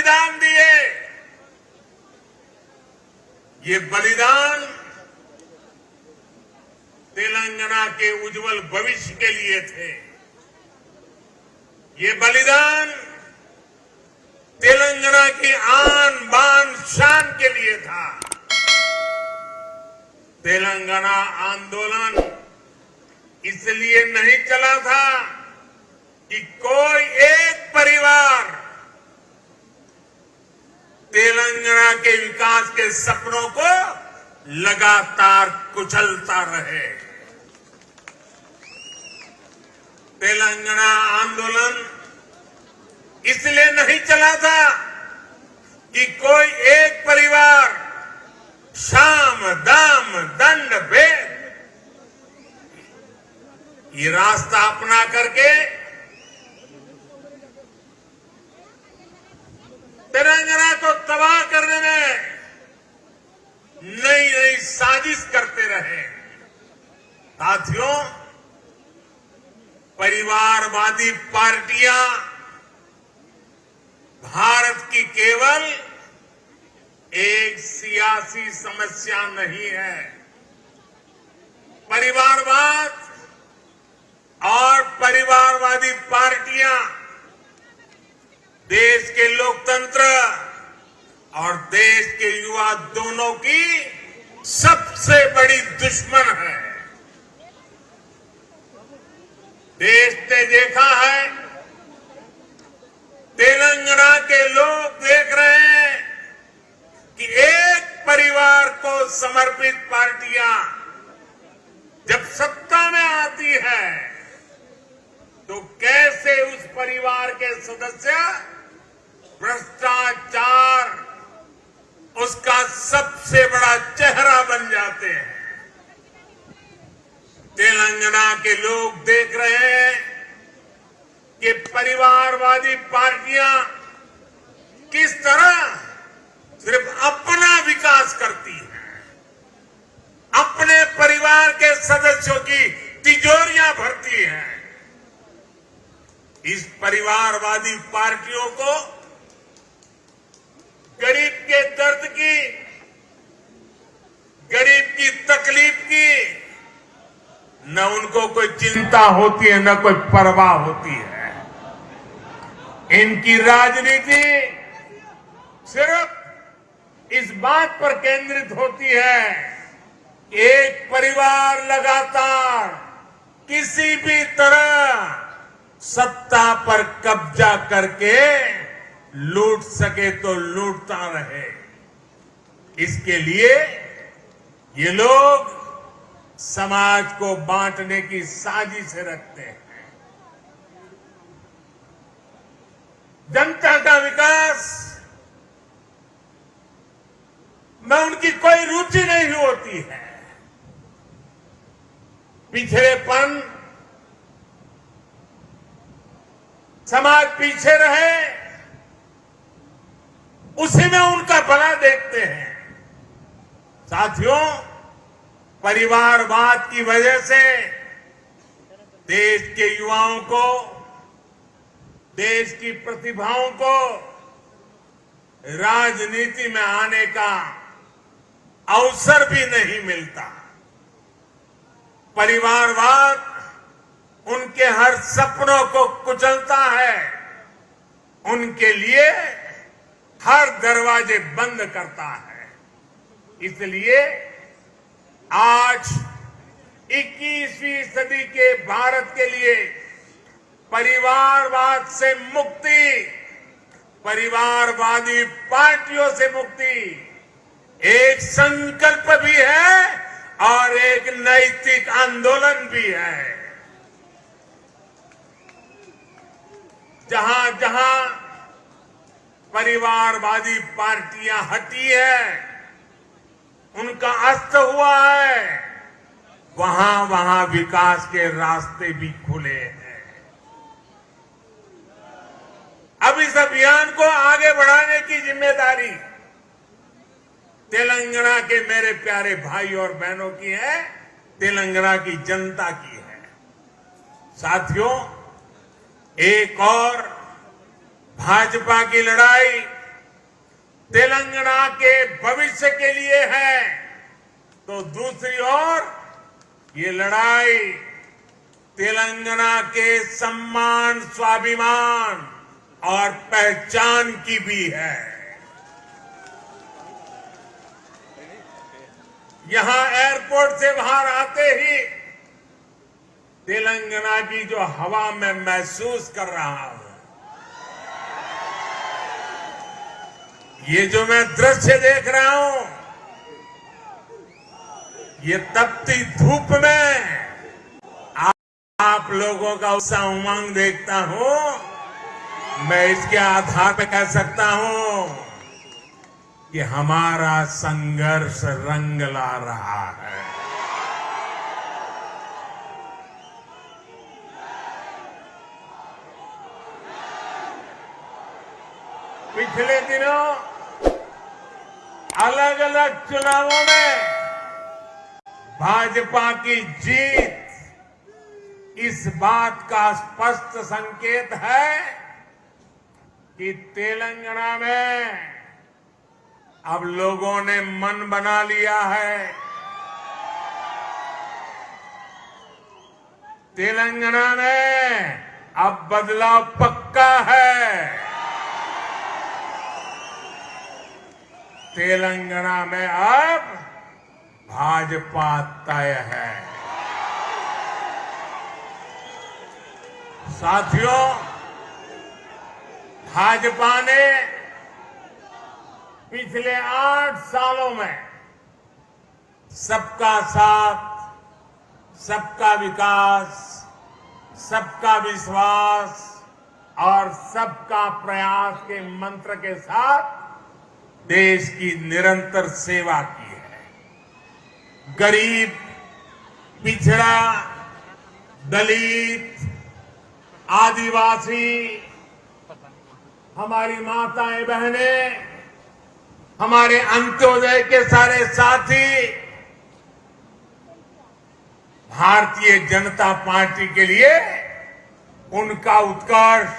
बलिदान दिए, ये बलिदान तेलंगाना के उज्जवल भविष्य के लिए थे। ये बलिदान तेलंगाना की आन बान शान के लिए था। तेलंगाना आंदोलन इसलिए नहीं चला था कि कोई एक परिवार तेलंगाना के विकास के सपनों को लगातार कुचलता रहे। तेलंगाना आंदोलन इसलिए नहीं चला था कि कोई एक परिवार साम दाम दंड भेद ये रास्ता अपना करके तेलंगाना को तबाह करने में नई नई साजिश करते रहे। साथियों, परिवारवादी पार्टियां भारत की केवल एक सियासी समस्या नहीं है। परिवारवाद और परिवारवादी पार्टियां देश के लोकतंत्र और देश के युवा दोनों की सबसे बड़ी दुश्मन है। देश ने देखा है, तेलंगाना के लोग देख रहे हैं कि एक परिवार को समर्पित पार्टियां जब सत्ता में आती है तो कैसे उस परिवार के सदस्य भ्रष्टाचार उसका सबसे बड़ा चेहरा बन जाते हैं। तेलंगाना के लोग देख रहे हैं कि परिवारवादी पार्टियां किस तरह सिर्फ अपना विकास करती हैं, अपने परिवार के सदस्यों की तिजोरियां भरती हैं। इस परिवारवादी पार्टियों को गरीब के दर्द की, गरीब की तकलीफ की न उनको कोई चिंता होती है, न कोई परवाह होती है। इनकी राजनीति सिर्फ इस बात पर केंद्रित होती है कि एक परिवार लगातार किसी भी तरह सत्ता पर कब्जा करके लूट सके तो लूटता रहे। इसके लिए ये लोग समाज को बांटने की साजिश रखते हैं। जनता का विकास में उनकी कोई रुचि नहीं होती है। पिछड़ेपन, समाज पीछे रहे, उसी में उनका भला देखते हैं। साथियों, परिवारवाद की वजह से देश के युवाओं को, देश की प्रतिभाओं को राजनीति में आने का अवसर भी नहीं मिलता। परिवारवाद उनके हर सपनों को कुचलता है, उनके लिए हर दरवाजे बंद करता है। इसलिए आज 21वीं सदी के भारत के लिए परिवारवाद से मुक्ति, परिवारवादी पार्टियों से मुक्ति एक संकल्प भी है और एक नैतिक आंदोलन भी है। जहां जहां परिवारवादी पार्टियां हटी है, उनका अस्त हुआ है, वहां वहां विकास के रास्ते भी खुले हैं। अब इस अभियान को आगे बढ़ाने की जिम्मेदारी तेलंगाना के मेरे प्यारे भाई और बहनों की है, तेलंगाना की जनता की है। साथियों, एक और भाजपा की लड़ाई तेलंगाना के भविष्य के लिए है, तो दूसरी ओर ये लड़ाई तेलंगाना के सम्मान, स्वाभिमान और पहचान की भी है। यहां एयरपोर्ट से बाहर आते ही तेलंगाना की जो हवा मैं महसूस कर रहा हूं, ये जो मैं दृश्य देख रहा हूं, ये तपती धूप में आप लोगों का उत्साह उमंग देखता हूं। मैं इसके आधार पर कह सकता हूं कि हमारा संघर्ष रंग ला रहा है। पिछले दिनों अलग अलग चुनावों में भाजपा की जीत इस बात का स्पष्ट संकेत है कि तेलंगाना में अब लोगों ने मन बना लिया है। तेलंगाना में अब बदलाव पक्का है। तेलंगाना में अब भाजपा तय है। साथियों, भाजपा ने पिछले 8 सालों में सबका साथ, सबका विकास, सबका विश्वास और सबका प्रयास के मंत्र के साथ देश की निरंतर सेवा की है। गरीब, पिछड़ा, दलित, आदिवासी, हमारी माताएं बहनें, हमारे अंत्योदय के सारे साथी, भारतीय जनता पार्टी के लिए उनका उत्कर्ष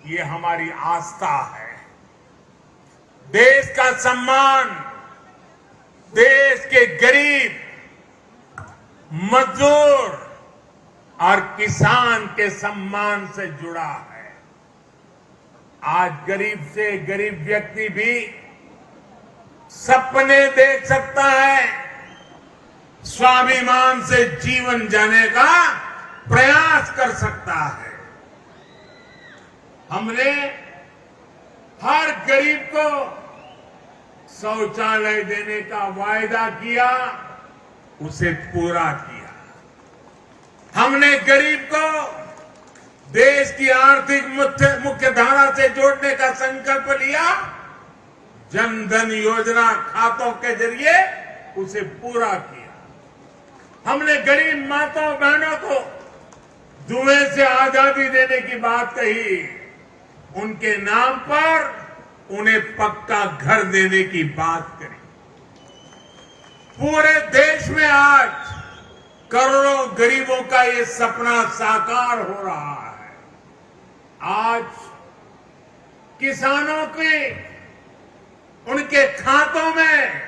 ये हमारी आस्था है। देश का सम्मान देश के गरीब, मजदूर और किसान के सम्मान से जुड़ा है। आज गरीब से गरीब व्यक्ति भी सपने देख सकता है, स्वाभिमान से जीवन जीने का प्रयास कर सकता है। हमने हर गरीब को शौचालय देने का वायदा किया, उसे पूरा किया। हमने गरीब को देश की आर्थिक मुख्य धारा से जोड़ने का संकल्प लिया, जन धन योजना खातों के जरिए उसे पूरा किया। हमने गरीब माताओं बहनों को धुएं से आजादी देने की बात कही, उनके नाम पर उन्हें पक्का घर देने की बात करी। पूरे देश में आज करोड़ों गरीबों का ये सपना साकार हो रहा है। आज किसानों के उनके खातों में,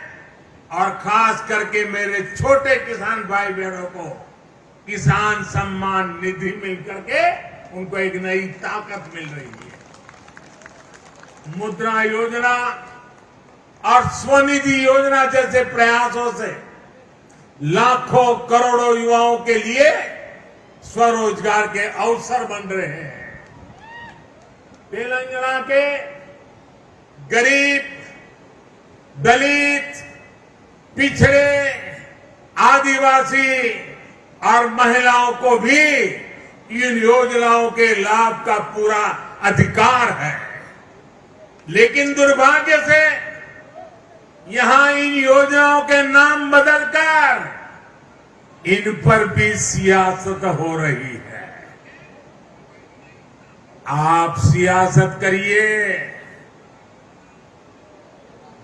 और खास करके मेरे छोटे किसान भाई बहनों को किसान सम्मान निधि मिल करके उनको एक नई ताकत मिल रही है। मुद्रा योजना और स्वनिधि योजना जैसे प्रयासों से लाखों करोड़ों युवाओं के लिए स्वरोजगार के अवसर बन रहे हैं। तेलंगाना के गरीब, दलित, पिछड़े, आदिवासी और महिलाओं को भी इन योजनाओं के लाभ का पूरा अधिकार है। लेकिन दुर्भाग्य से यहां इन योजनाओं के नाम बदलकर इन पर भी सियासत हो रही है। आप सियासत करिए,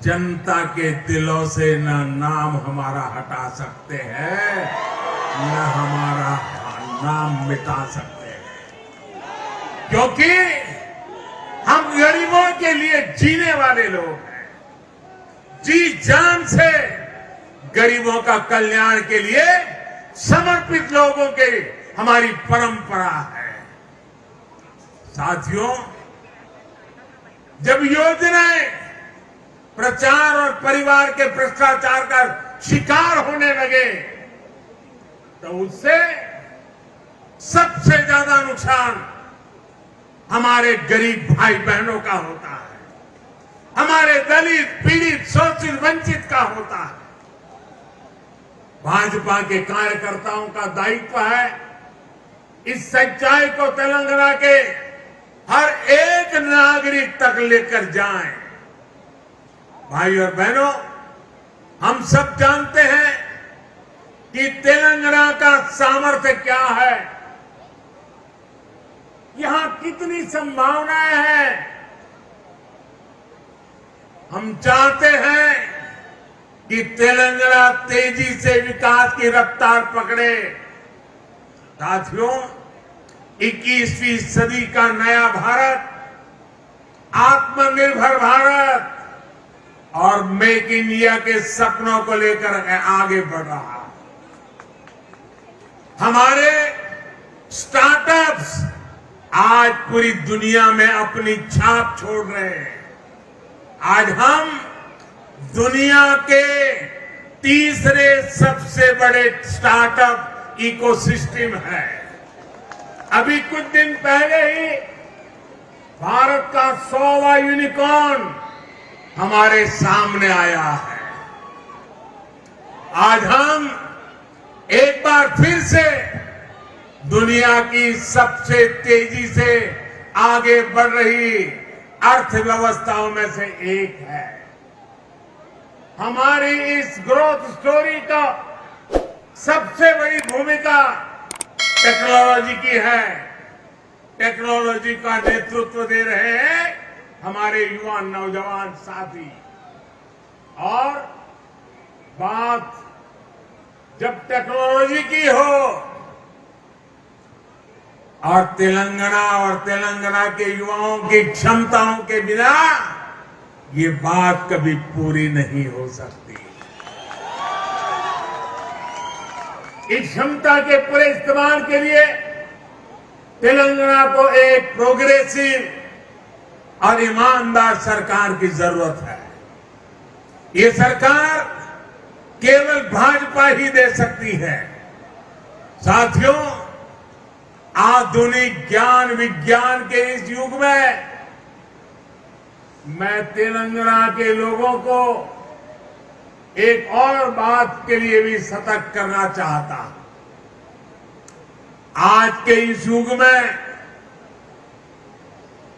जनता के दिलों से न नाम हमारा हटा सकते हैं, न हमारा नाम मिटा सकते हैं, क्योंकि हम गरीबों के लिए जीने वाले लोग हैं। जी जान से गरीबों का कल्याण के लिए समर्पित लोगों की हमारी परंपरा है। साथियों, जब योजनाएं प्रचार और परिवार के भ्रष्टाचार का शिकार होने लगे तो उससे सबसे ज्यादा नुकसान हमारे गरीब भाई बहनों का होता है, हमारे दलित, पीड़ित, शोषित, वंचित का होता है। भाजपा के कार्यकर्ताओं का दायित्व है इस सच्चाई को तेलंगाना के हर एक नागरिक तक लेकर जाएं। भाई और बहनों, हम सब जानते हैं कि तेलंगाना का सामर्थ्य क्या है, यहां कितनी संभावनाएं हैं। हम चाहते हैं कि तेलंगाना तेजी से विकास की रफ्तार पकड़े। साथियों, 21वीं सदी का नया भारत, आत्मनिर्भर भारत और मेक इन इंडिया के सपनों को लेकर आगे बढ़ रहा है। हमारे स्टार्टअप्स आज पूरी दुनिया में अपनी छाप छोड़ रहे हैं। आज हम दुनिया के तीसरे सबसे बड़े स्टार्टअप इकोसिस्टम है। अभी कुछ दिन पहले ही भारत का 100वां यूनिकॉर्न हमारे सामने आया है। आज हम एक बार फिर से दुनिया की सबसे तेजी से आगे बढ़ रही अर्थव्यवस्थाओं में से एक है। हमारी इस ग्रोथ स्टोरी का सबसे बड़ी भूमिका टेक्नोलॉजी की है। टेक्नोलॉजी का नेतृत्व दे रहे हैं हमारे युवा नौजवान साथी। और बात जब टेक्नोलॉजी की हो और तेलंगाना के युवाओं की क्षमताओं के बिना ये बात कभी पूरी नहीं हो सकती। इस क्षमता के पूरे इस्तेमाल के लिए तेलंगाना को एक प्रोग्रेसिव और ईमानदार सरकार की जरूरत है। ये सरकार केवल भाजपा ही दे सकती है। साथियों, आधुनिक ज्ञान विज्ञान के इस युग में मैं तेलंगाना के लोगों को एक और बात के लिए भी सतर्क करना चाहता हूं। आज के इस युग में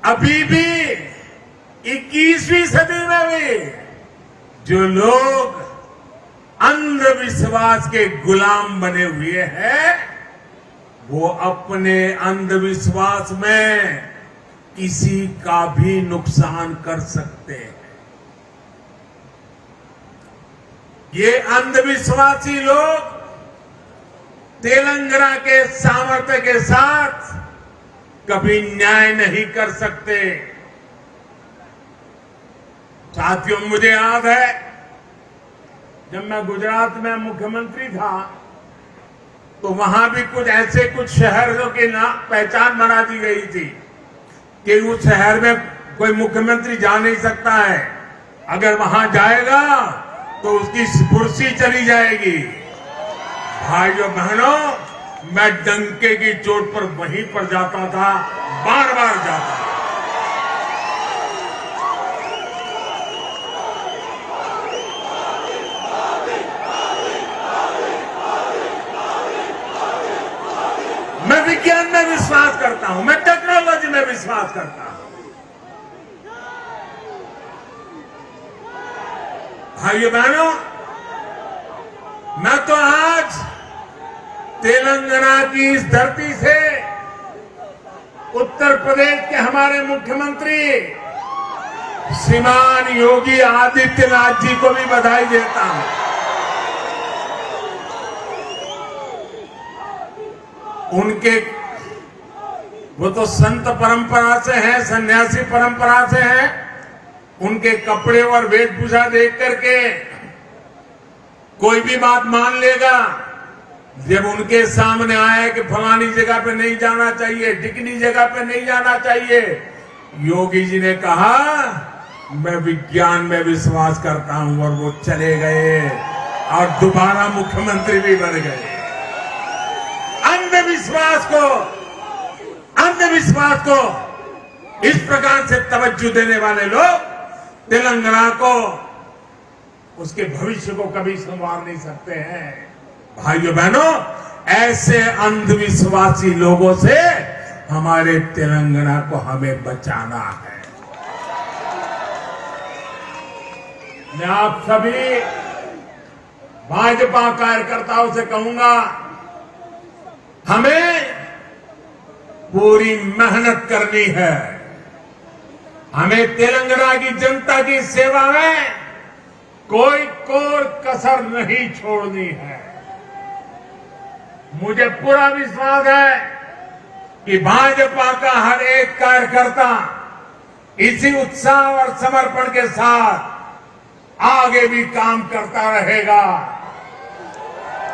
अभी भी 21वीं सदी में भी जो लोग अंधविश्वास के गुलाम बने हुए हैं, वो अपने अंधविश्वास में किसी का भी नुकसान कर सकते हैं। ये अंधविश्वासी लोग तेलंगाना के सामर्थ्य के साथ कभी न्याय नहीं कर सकते। साथियों, मुझे याद है जब मैं गुजरात में मुख्यमंत्री था तो वहां भी कुछ ऐसे कुछ शहरों की पहचान बना दी गई थी कि उस शहर में कोई मुख्यमंत्री जा नहीं सकता है, अगर वहां जाएगा तो उसकी कुर्सी चली जाएगी। भाइयों बहनों, मैं डंके की चोट पर वहीं पर जाता था, बार बार जाता था। मैं विज्ञान में विश्वास करता हूं, मैं टेक्नोलॉजी में विश्वास करता हूं। भाइयों बहनों, मैं तो आज तेलंगाना की इस धरती से उत्तर प्रदेश के हमारे मुख्यमंत्री श्रीमान योगी आदित्यनाथ जी को भी बधाई देता हूं। उनके वो तो संत परंपरा से हैं, सन्यासी परंपरा से हैं, उनके कपड़े और वेशभूषा देख करके कोई भी बात मान लेगा। जब उनके सामने आया कि फलानी जगह पे नहीं जाना चाहिए, ढिकनी जगह पे नहीं जाना चाहिए, योगी जी ने कहा मैं विज्ञान में विश्वास करता हूं, और वो चले गए और दोबारा मुख्यमंत्री भी बन गए। अंधविश्वास को इस प्रकार से तवज्जो देने वाले लोग तेलंगाना को, उसके भविष्य को कभी संवार नहीं सकते हैं। भाइयों बहनों, ऐसे अंधविश्वासी लोगों से हमारे तेलंगाना को हमें बचाना है। मैं आप सभी भाजपा कार्यकर्ताओं से कहूंगा, हमें पूरी मेहनत करनी है। हमें तेलंगाना की जनता की सेवा में कोई कसर नहीं छोड़नी है। मुझे पूरा विश्वास है कि भाजपा का हर एक कार्यकर्ता इसी उत्साह और समर्पण के साथ आगे भी काम करता रहेगा।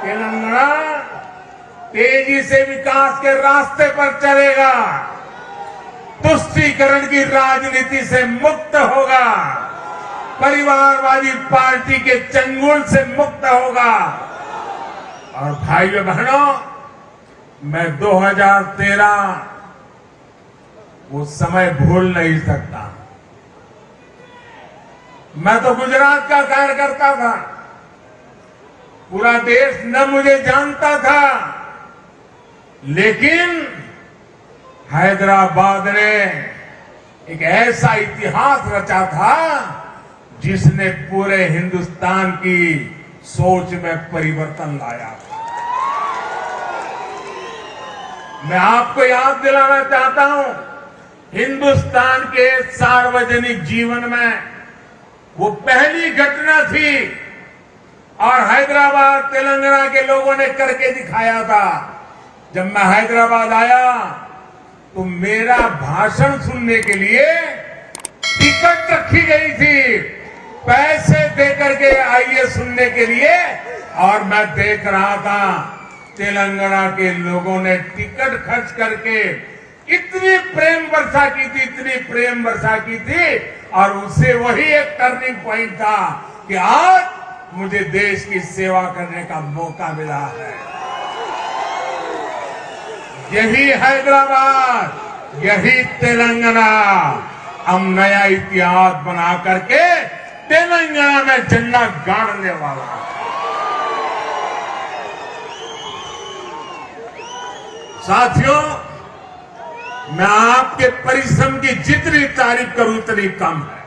तेलंगाना तेजी से विकास के रास्ते पर चलेगा, तुष्टीकरण की राजनीति से मुक्त होगा, परिवारवादी पार्टी के चंगुल से मुक्त होगा। और भाइयों बहनों, मैं 2013 वो समय भूल नहीं सकता। मैं तो गुजरात का कार्यकर्ता था, पूरा देश न मुझे जानता था, लेकिन हैदराबाद ने एक ऐसा इतिहास रचा था जिसने पूरे हिंदुस्तान की सोच में परिवर्तन लाया। मैं आपको याद दिलाना चाहता हूं, हिंदुस्तान के सार्वजनिक जीवन में वो पहली घटना थी, और हैदराबाद तेलंगाना के लोगों ने करके दिखाया था। जब मैं हैदराबाद आया तो मेरा भाषण सुनने के लिए टिकट रखी गई थी, पैसे देकर के आइए सुनने के लिए, और मैं देख रहा था तेलंगाना के लोगों ने टिकट खर्च करके इतनी प्रेम वर्षा की थी, इतनी प्रेम वर्षा की थी, और उससे वही एक टर्निंग पॉइंट था कि आज मुझे देश की सेवा करने का मौका मिला है। यही हैदराबाद, यही तेलंगाना, हम नया इतिहास बना करके तेलंगाना में झंडा गाड़ने वाला है। साथियों, मैं आपके परिश्रम की जितनी तारीफ करूं उतनी कम है,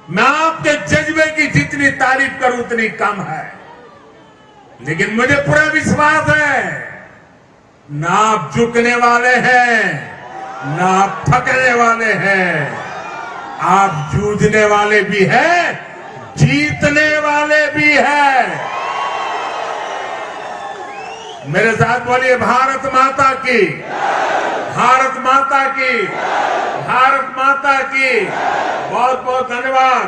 मैं आपके जज्बे की जितनी तारीफ करूं उतनी कम है, लेकिन मुझे पूरा विश्वास है, ना आप झुकने वाले हैं, ना आप थकने वाले हैं, आप जूझने वाले भी हैं, जीतने वाले भी हैं। मेरे साथ बोलिए, भारत माता की, भारत माता की, भारत माता की। बहुत बहुत धन्यवाद।